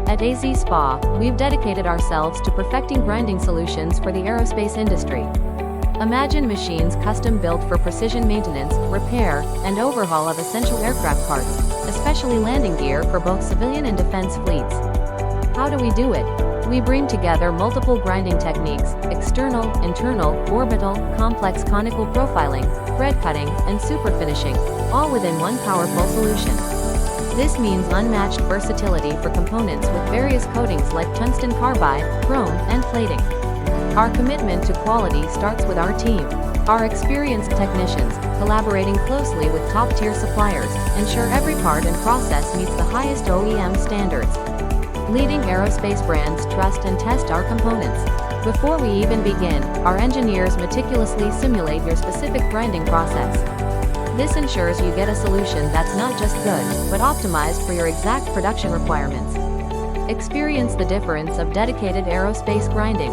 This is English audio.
At AZ Spa, we've dedicated ourselves to perfecting grinding solutions for the aerospace industry. Imagine machines custom built for precision maintenance, repair, and overhaul of essential aircraft parts, especially landing gear for both civilian and defense fleets. How do we do it? We bring together multiple grinding techniques: external, internal, orbital, complex conical profiling, thread cutting, and super finishing, all within one powerful solution. This means unmatched versatility for components with various coatings like tungsten carbide, chrome, and plating. Our commitment to quality starts with our team. Our experienced technicians, collaborating closely with top-tier suppliers, ensure every part and process meets the highest OEM standards. Leading aerospace brands trust and test our components. Before we even begin, our engineers meticulously simulate your specific grinding process. This ensures you get a solution that's not just good, but optimized for your exact production requirements. Experience the difference of dedicated aerospace grinding.